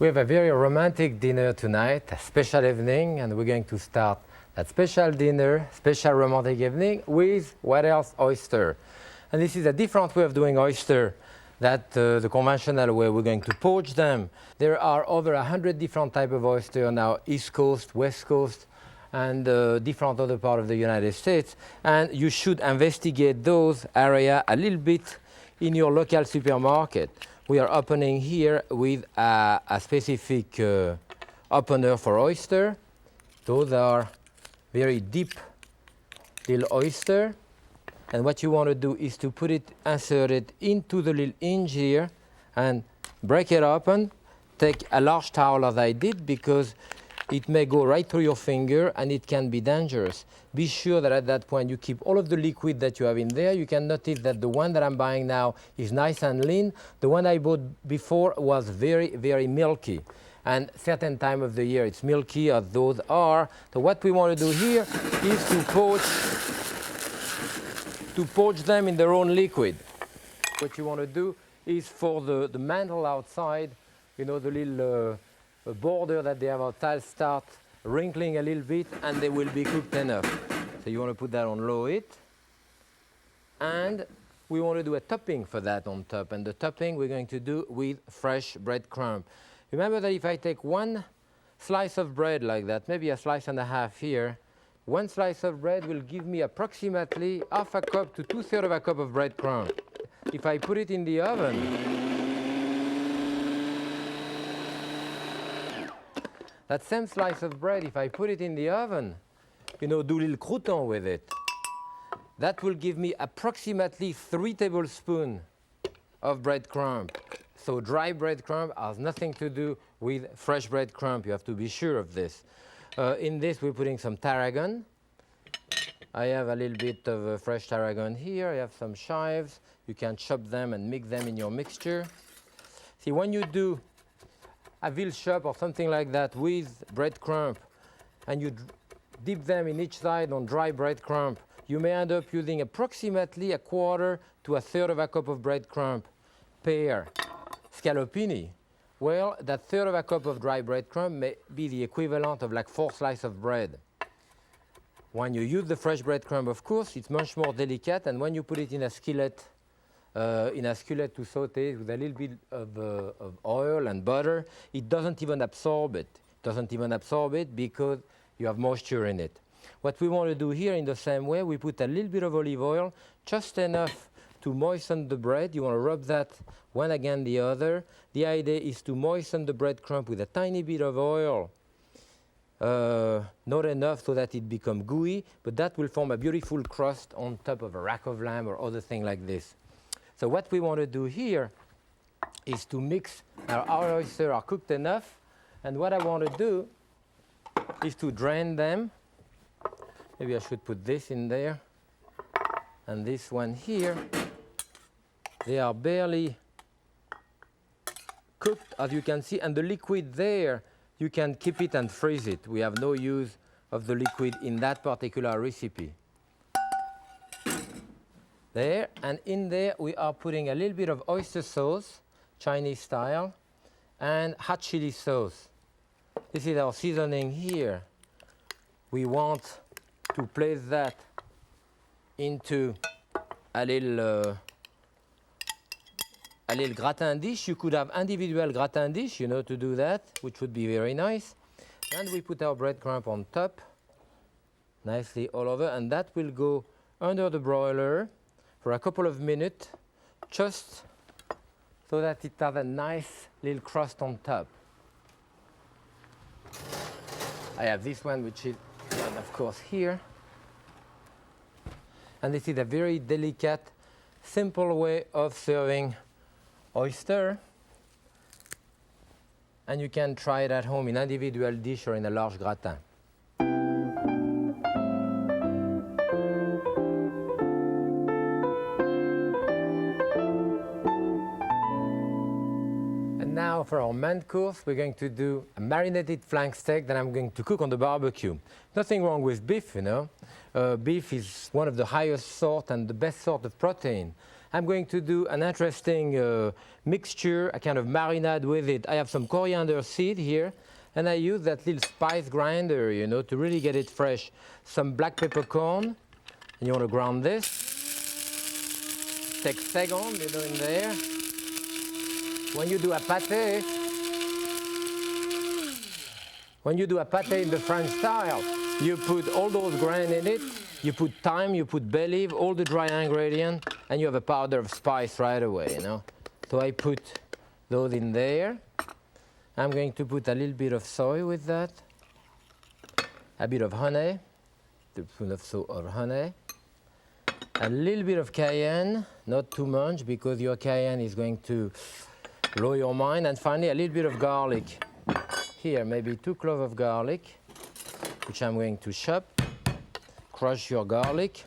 We have a very romantic dinner tonight, a special evening, and we're going to start that special dinner, special romantic evening with what else? Oyster. And this is a different way of doing oyster than the conventional way. We're going to poach them. There are over 100 different types of oyster now, East Coast, West Coast, and different other part of the United States. And you should investigate those areas a little bit in your local supermarket. We are opening here with a specific opener for oyster. Those are very deep little oyster. And what you want to do is to put it, insert it into the little hinge here and break it open. Take a large towel as I did because it may go right through your finger and it can be dangerous. Be sure that at that point you keep all of the liquid that you have in there. You can notice that the one that I'm buying now is nice and lean. The one I bought before was very, very milky. And certain time of the year it's milky as those are. So what we want to do here is to poach them in their own liquid. What you want to do is for the mantle outside, you know, the little border that they have outside start wrinkling a little bit and they will be cooked enough. So you want to put that on low heat. And we want to do a topping for that on top. And the topping we're going to do with fresh breadcrumb. Remember that if I take one slice of bread like that, maybe a slice and a half here, one slice of bread will give me approximately half a cup to 2/3 of a cup of breadcrumb. If I put it in the oven, that same slice of bread, if I put it in the oven, you know, do little croutons with it, that will give me approximately 3 tablespoons of breadcrumb. So dry breadcrumb has nothing to do with fresh breadcrumb. You have to be sure of this. In this, we're putting some tarragon. I have a little bit of fresh tarragon here. I have some chives. You can chop them and mix them in your mixture. See, when you do a veal chop or something like that with breadcrumb, and you dip them in each side on dry breadcrumb, you may end up using approximately 1/4 to 1/3 of a cup of breadcrumb per scallopini. Well, that 1/3 of a cup of dry breadcrumb may be the equivalent of like 4 slices of bread. When you use the fresh breadcrumb, of course, it's much more delicate, and when you put it in a skillet to saute with a little bit of oil and butter, it doesn't even absorb it. It doesn't even absorb it because you have moisture in it. What we want to do here in the same way, we put a little bit of olive oil, just enough to moisten the bread. You want to rub that one against the other. The idea is to moisten the breadcrumb with a tiny bit of oil. Not enough so that it becomes gooey, but that will form a beautiful crust on top of a rack of lamb or other thing like this. So what we want to do here is to mix. Our oysters are cooked enough, and what I want to do is to drain them. Maybe I should put this in there, and this one here. They are barely cooked, as you can see, and the liquid there, you can keep it and freeze it. We have no use of the liquid in that particular recipe. There, and in there we are putting a little bit of oyster sauce, Chinese style, and hot chili sauce. This is our seasoning here. We want to place that into a little gratin dish. You could have individual gratin dish, you know, to do that, which would be very nice. And we put our breadcrumb on top, nicely all over, and that will go under the broiler for a couple of minutes, just so that it has a nice little crust on top. I have this one, which is, and of course, here. And this is a very delicate, simple way of serving oyster, and you can try it at home in individual dish or in a large gratin. And now for our main course, we're going to do a marinated flank steak that I'm going to cook on the barbecue. Nothing wrong with beef, you know. Beef is one of the highest sort and the best sort of protein. I'm going to do an interesting mixture, a kind of marinade with it. I have some coriander seed here, and I use that little spice grinder, you know, to really get it fresh. Some black peppercorn, and you want to ground this. Take second, you know, in there. When you do a pâté, in the French style, you put all those grains in it, you put thyme, you put bay leaf, all the dry ingredients, and you have a powder of spice right away, you know. So I put those in there. I'm going to put a little bit of soy with that, a bit of honey, a spoonful of honey, a little bit of cayenne, not too much because your cayenne is going to blow your mind, and finally a little bit of garlic. Here, maybe 2 cloves of garlic, which I'm going to chop. Crush your garlic.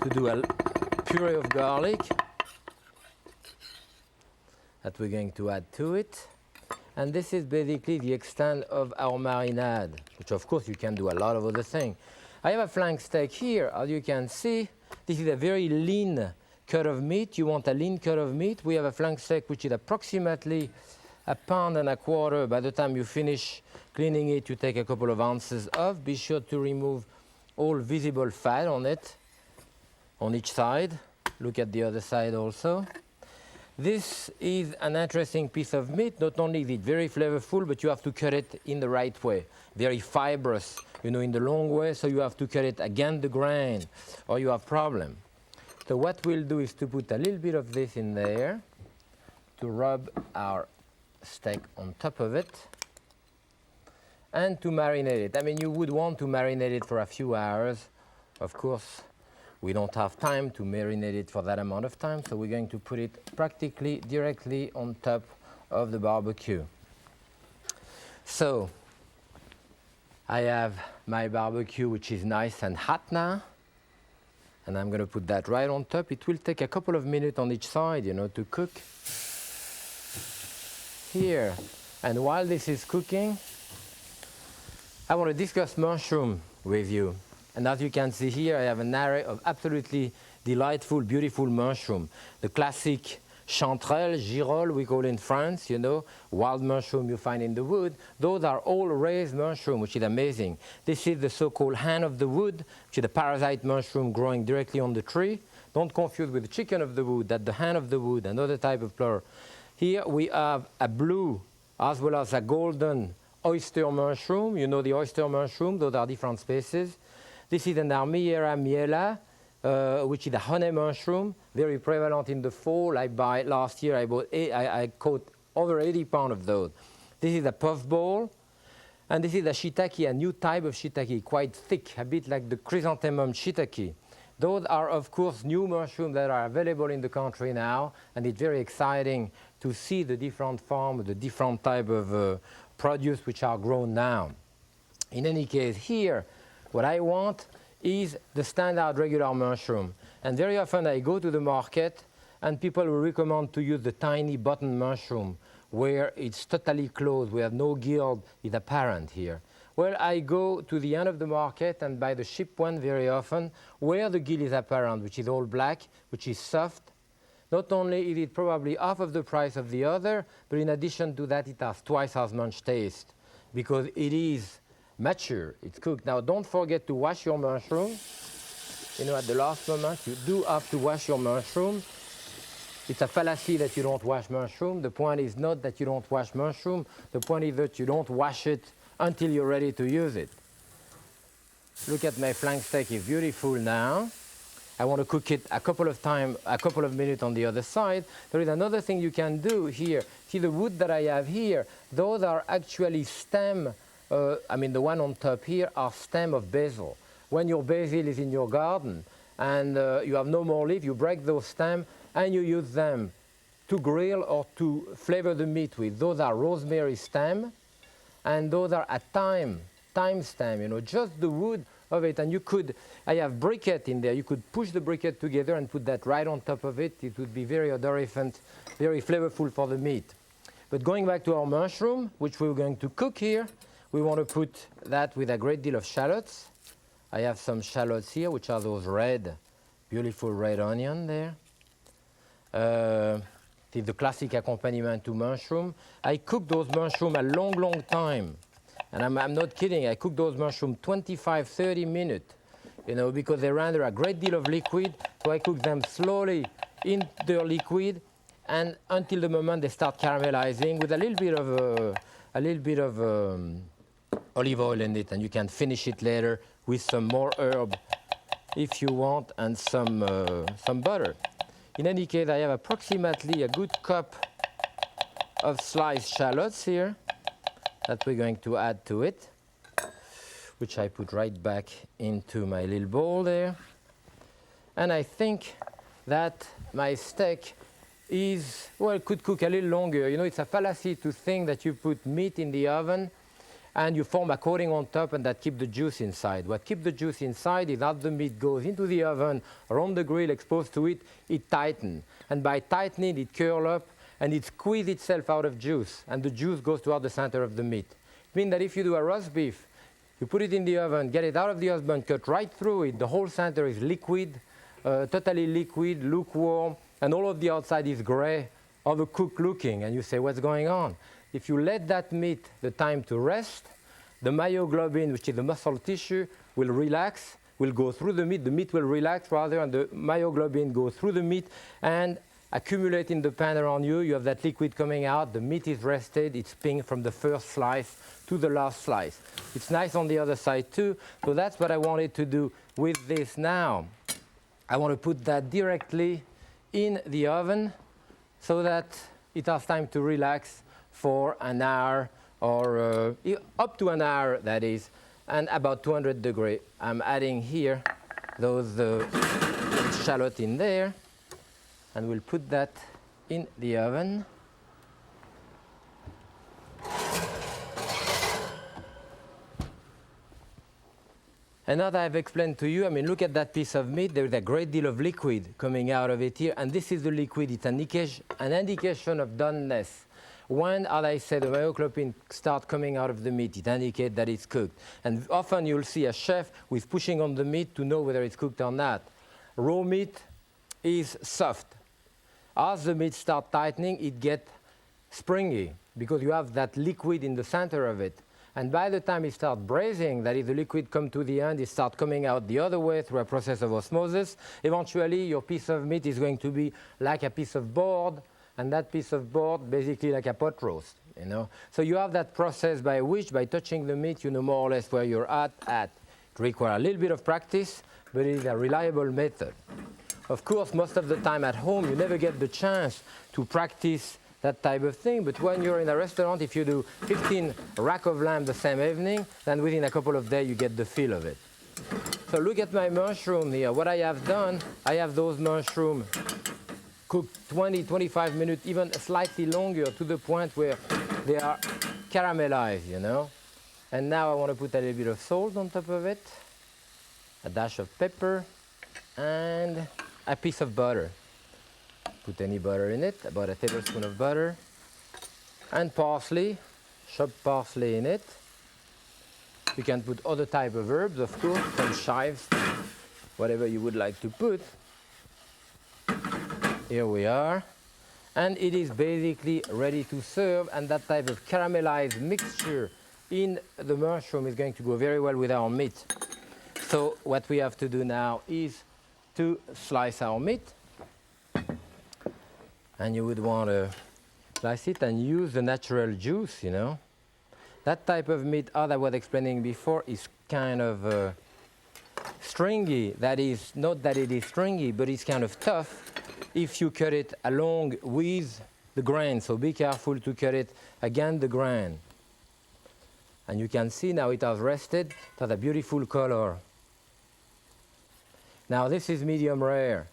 To do a puree of garlic that we're going to add to it. And this is basically the extent of our marinade, which of course you can do a lot of other things. I have a flank steak here, as you can see. This is a very lean cut of meat. You want a lean cut of meat. We have a flank steak which is approximately 1.25 pounds. By the time you finish cleaning it, you take a couple of ounces off. Be sure to remove all visible fat on it, on each side. Look at the other side also. This is an interesting piece of meat. Not only is it very flavorful, but you have to cut it in the right way. Very fibrous, you know, in the long way, so you have to cut it against the grain, or you have problem. So what we'll do is to put a little bit of this in there to rub our steak on top of it and to marinate it. I mean, you would want to marinate it for a few hours. Of course, we don't have time to marinate it for that amount of time, so we're going to put it practically directly on top of the barbecue. So I have my barbecue, which is nice and hot now, and I'm going to put that right on top. It will take a couple of minutes on each side, you know, to cook here. And while this is cooking, I want to discuss mushroom with you. And as you can see here, I have an array of absolutely delightful, beautiful mushroom. The classic chanterelle, girole, we call in France, you know, wild mushroom you find in the wood. Those are all raised mushroom, which is amazing. This is the so-called hand of the wood, which is a parasite mushroom growing directly on the tree. Don't confuse with the chicken of the wood, that's the hand of the wood, another type of flower. Here we have a blue as well as a golden oyster mushroom. You know the oyster mushroom, those are different species. This is an Armiera miela, which is a honey mushroom, very prevalent in the fall. Last year I caught over 80 pounds of those. This is a puffball, and this is a shiitake, a new type of shiitake, quite thick, a bit like the chrysanthemum shiitake. Those are, of course, new mushrooms that are available in the country now, and it's very exciting to see the different farms, the different type of produce which are grown now. In any case, here, what I want is the standard regular mushroom. And very often I go to the market and people will recommend to use the tiny button mushroom where it's totally closed, where no gill is apparent here. Well, I go to the end of the market and buy the cheap one very often where the gill is apparent, which is all black, which is soft. Not only is it probably half of the price of the other, but in addition to that, it has twice as much taste because it is mature, it's cooked. Now, don't forget to wash your mushroom. You know, at the last moment, you do have to wash your mushroom. It's a fallacy that you don't wash mushroom. The point is not that you don't wash mushroom. The point is that you don't wash it until you're ready to use it. Look at my flank steak, it's beautiful now. I want to cook it a couple of minutes on the other side. There is another thing you can do here. See the wood that I have here? Those are actually stem. I mean, the one on top here are stem of basil. When your basil is in your garden and you have no more leaf, you break those stems and you use them to grill or to flavor the meat with. Those are rosemary stem, and those are a thyme stem, you know, just the wood of it. And you could, I have briquette in there. You could push the briquette together and put that right on top of it. It would be very odorifant, very flavorful for the meat. But going back to our mushroom, which we're going to cook here, we want to put that with a great deal of shallots, I have some shallots here, which are those red, beautiful red onion there. It's the classic accompaniment to mushroom. I cook those mushrooms a long, long time. And I'm not kidding, I cook those mushrooms 25, 30 minutes, you know, because they render a great deal of liquid. So I cook them slowly in the liquid and until the moment they start caramelizing with a little bit of olive oil in it, and you can finish it later with some more herb if you want and some butter. In any case, I have approximately a good cup of sliced shallots here that we're going to add to it, which I put right back into my little bowl there. And I think that my steak is, well, could cook a little longer. You know, it's a fallacy to think that you put meat in the oven and you form a coating on top and that keep the juice inside. What keeps the juice inside is as the meat goes into the oven or on the grill exposed to it, it tightens. And by tightening, it curls up and it squeezes itself out of juice. And the juice goes toward the center of the meat. It means that if you do a roast beef, you put it in the oven, get it out of the oven, cut right through it, the whole center is liquid, totally liquid, lukewarm, and all of the outside is gray, overcooked looking. And you say, what's going on? If you let that meat the time to rest, the myoglobin, which is the muscle tissue, will relax, will go through the meat will relax rather, and the myoglobin goes through the meat and accumulate in the pan around you. You have that liquid coming out, the meat is rested, it's pink from the first slice to the last slice. It's nice on the other side too, so that's what I wanted to do with this now. I want to put that directly in the oven so that it has time to relax for an hour or up to an hour, that is, and about 200 degrees. I'm adding here those shallot in there, and we'll put that in the oven. And now that I've explained to you, I mean, look at that piece of meat. There's a great deal of liquid coming out of it here, and this is the liquid. It's an indication of doneness. When, as I said, the myoglobin start coming out of the meat, it indicates that it's cooked. And often you'll see a chef who is pushing on the meat to know whether it's cooked or not. Raw meat is soft. As the meat starts tightening, it gets springy because you have that liquid in the center of it. And by the time it starts braising, that is, the liquid come to the end, it starts coming out the other way through a process of osmosis. Eventually, your piece of meat is going to be like a piece of board, and that piece of board basically like a pot roast, you know. So you have that process by which, by touching the meat, you know more or less where you're at. It requires a little bit of practice, but it is a reliable method. Of course, most of the time at home, you never get the chance to practice that type of thing, but when you're in a restaurant, if you do 15 rack of lamb the same evening, then within a couple of days you get the feel of it. So look at my mushroom here. What I have done, I have those mushrooms cooked 20, 25 minutes, even slightly longer, to the point where they are caramelized, you know. And now I want to put a little bit of salt on top of it, a dash of pepper, and a piece of butter. Put any butter in it, about a tablespoon of butter, and parsley, chopped parsley in it. You can put other type of herbs, of course, some chives, whatever you would like to put. Here we are. And it is basically ready to serve, and that type of caramelized mixture in the mushroom is going to go very well with our meat. So what we have to do now is to slice our meat. And you would want to slice it and use the natural juice, you know. That type of meat, as I was explaining before, is kind of stringy. That is, not that it is stringy, but it's kind of tough if you cut it along with the grain. So be careful to cut it against the grain. And you can see now it has rested. It has a beautiful color. Now this is medium rare.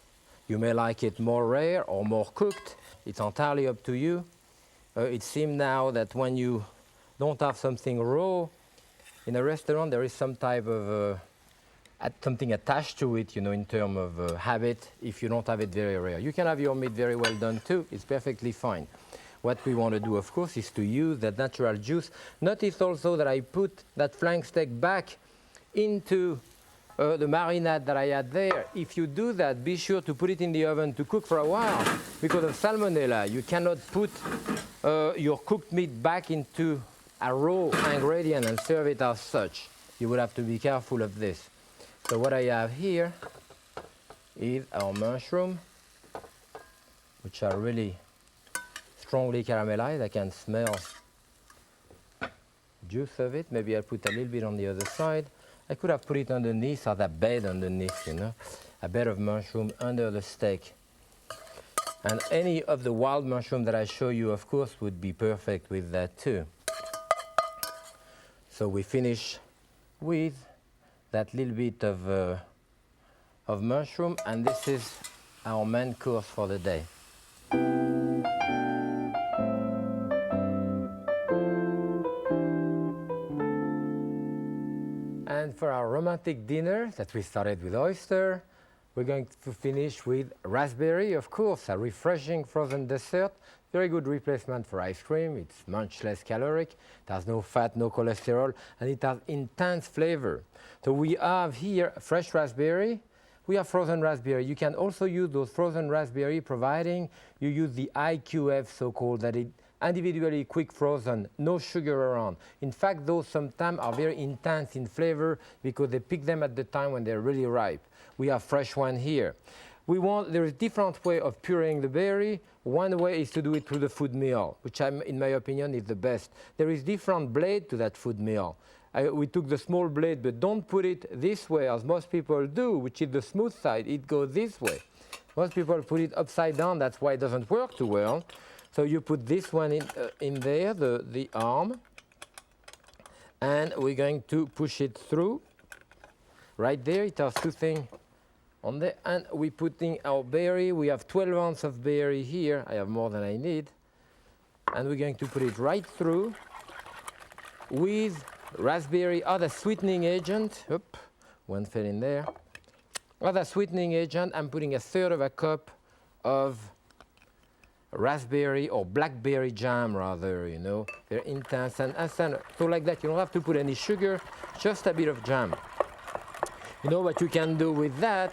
You may like it more rare or more cooked. It's entirely up to you. It seems now that when you don't have something raw in a restaurant, there is some type of something attached to it, you know, in terms of habit, if you don't have it very rare. You can have your meat very well done too. It's perfectly fine. What we want to do, of course, is to use that natural juice. Notice also that I put that flank steak back into the marinade that I had there, if you do that, be sure to put it in the oven to cook for a while. Because of salmonella, you cannot put your cooked meat back into a raw ingredient and serve it as such. You will have to be careful of this. So what I have here is our mushroom, which are really strongly caramelized. I can smell juice of it. Maybe I'll put a little bit on the other side. I could have put it underneath, or that bed underneath, you know, a bed of mushroom under the steak. And any of the wild mushroom that I show you, of course, would be perfect with that too. So we finish with that little bit of mushroom, and this is our main course for the day. And for our romantic dinner that we started with oyster, we're going to finish with raspberry, of course, a refreshing frozen dessert. Very good replacement for ice cream. It's much less caloric. It has no fat, no cholesterol, and it has intense flavor. So we have here fresh raspberry. We have frozen raspberry. You can also use those frozen raspberry, providing you use the IQF, so-called, that it individually quick frozen, no sugar around. In fact, those sometimes are very intense in flavor because they pick them at the time when they're really ripe. We have fresh one here. There is different way of pureeing the berry. One way is to do it through the food mill, which in my opinion is the best. There is different blade to that food mill. We took the small blade, but don't put it this way as most people do, which is the smooth side. It goes this way. Most people put it upside down. That's why it doesn't work too well. So you put this one in there, the arm, and we're going to push it through. Right there, it has two things on there, and we're putting our berry. We have 12 ounces of berry here. I have more than I need. And we're going to put it right through with raspberry, other sweetening agent. Oop, one fell in there. Other sweetening agent, I'm putting 1/3 of a cup of raspberry or blackberry jam, rather, you know, very intense and so like that. You don't have to put any sugar, just a bit of jam. You know what you can do with that?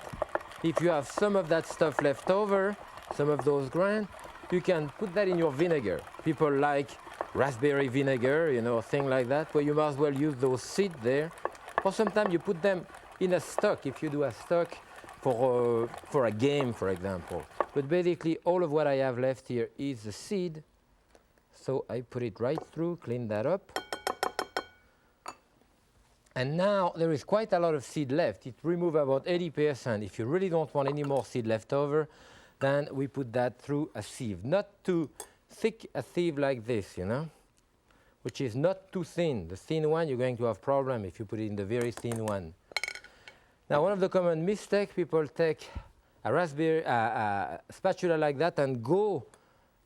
If you have some of that stuff left over, some of those grains, you can put that in your vinegar. People like raspberry vinegar, you know, a thing like that, where you might as well use those seeds there. Or sometimes you put them in a stock, if you do a stock for a game, for example. But basically, all of what I have left here is the seed. So I put it right through, clean that up. And now there is quite a lot of seed left. It removes about 80%. If you really don't want any more seed left over, then we put that through a sieve. Not too thick a sieve like this, you know, which is not too thin. The thin one, you're going to have problem if you put it in the very thin one. Now, one of the common mistakes, people take a raspberry spatula like that and go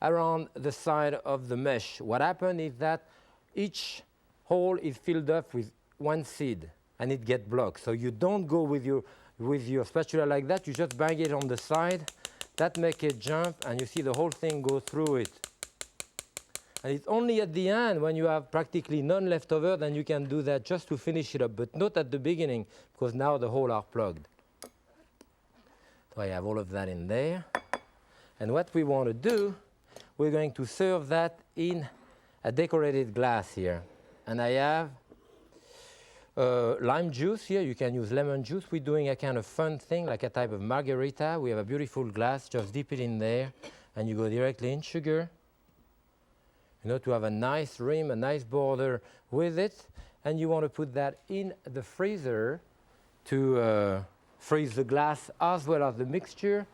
around the side of the mesh. What happens is that each hole is filled up with one seed and it gets blocked. So you don't go with your spatula like that. You just bang it on the side. That makes it jump, and you see the whole thing go through it. And it's only at the end, when you have practically none left over, then you can do that just to finish it up, but not at the beginning, because now the holes are plugged. So I have all of that in there. And what we want to do, we're going to serve that in a decorated glass here. And I have lime juice here. You can use lemon juice. We're doing a kind of fun thing, like a type of margarita. We have a beautiful glass. Just dip it in there, and you go directly in sugar. You know, to have a nice rim, a nice border with it. And you want to put that in the freezer to freeze the glass as well as the mixture,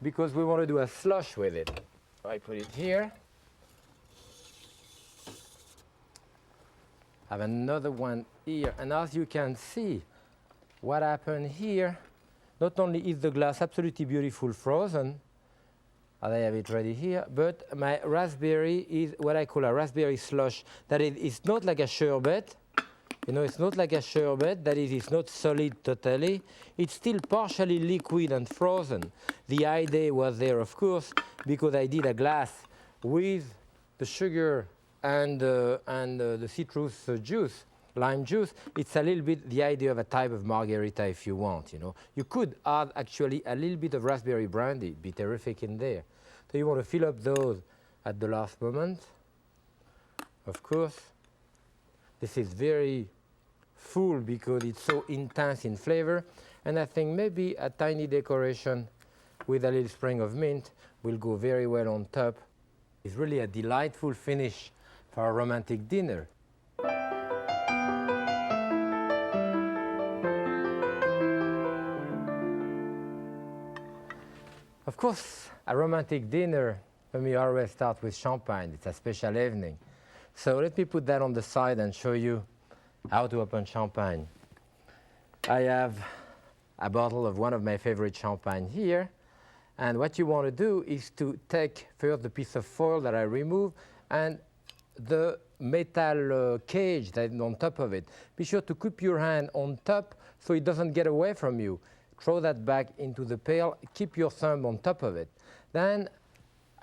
because we want to do a slush with it. I put it here. I have another one here. And as you can see, what happened here, not only is the glass absolutely beautiful frozen, I have it ready here, but my raspberry is what I call a raspberry slush. That is, it's not like a sherbet. You know, it's not like a sherbet. That is, it's not solid totally. It's still partially liquid and frozen. The idea was there, of course, because I did a glass with the sugar and the citrus juice lime juice. It's a little bit the idea of a type of margarita if you want, you know. You could add actually a little bit of raspberry brandy, it'd be terrific in there. So you want to fill up those at the last moment, of course. This is very full because it's so intense in flavor. And I think maybe a tiny decoration with a little sprig of mint will go very well on top. It's really a delightful finish for a romantic dinner. Of course, a romantic dinner, for me, always starts with champagne. It's a special evening. So let me put that on the side and show you how to open champagne. I have a bottle of one of my favorite champagne here. And what you want to do is to take first the piece of foil that I removed and the metal cage that is on top of it. Be sure to keep your hand on top so it doesn't get away from you. Throw that back into the pail, keep your thumb on top of it. Then,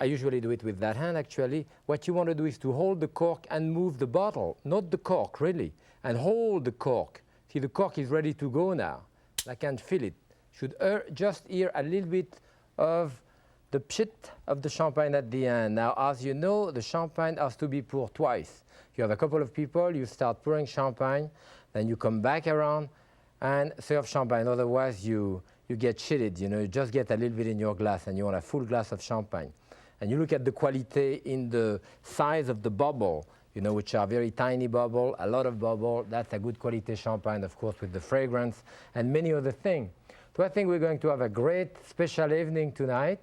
I usually do it with that hand actually. What you want to do is to hold the cork and move the bottle, not the cork really, and hold the cork. See, the cork is ready to go now. I can feel it. Should just hear a little bit of the pit of the champagne at the end. Now, as you know, the champagne has to be poured twice. You have a couple of people, you start pouring champagne, then you come back around and serve champagne. Otherwise, you get cheated. You know, you just get a little bit in your glass and you want a full glass of champagne. And you look at the quality in the size of the bubble, you know, which are very tiny bubble, a lot of bubble. That's a good quality champagne, of course, with the fragrance and many other things. So I think we're going to have a great special evening tonight,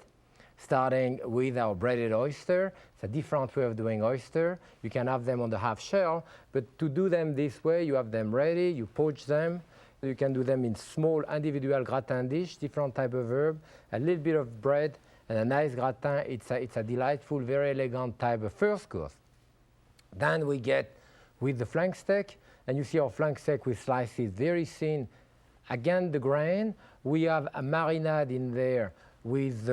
starting with our breaded oyster. It's a different way of doing oyster. You can have them on the half shell, but to do them this way, you have them ready, you poach them. You can do them in small individual gratin dish, different type of herb, a little bit of bread, and a nice gratin. It's a delightful, very elegant type of first course. Then we get with the flank steak, and you see our flank steak with slices very thin. Again, the grain. We have a marinade in there with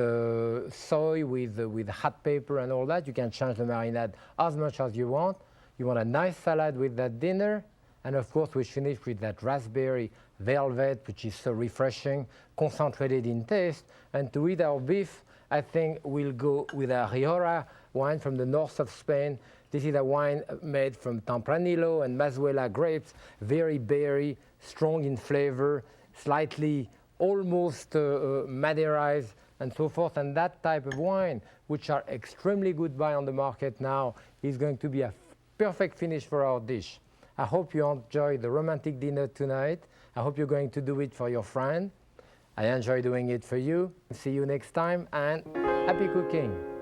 soy, with hot pepper and all that. You can change the marinade as much as you want. You want a nice salad with that dinner. And of course, we finish with that raspberry velvet, which is so refreshing, concentrated in taste. And to eat our beef, I think we'll go with a Rioja wine from the north of Spain. This is a wine made from Tempranillo and Mazuela grapes, very berry, strong in flavor, slightly almost Madeirized and so forth. And that type of wine, which are extremely good buy on the market now, is going to be a perfect finish for our dish. I hope you enjoy the romantic dinner tonight. I hope you're going to do it for your friend. I enjoy doing it for you. See you next time and happy cooking.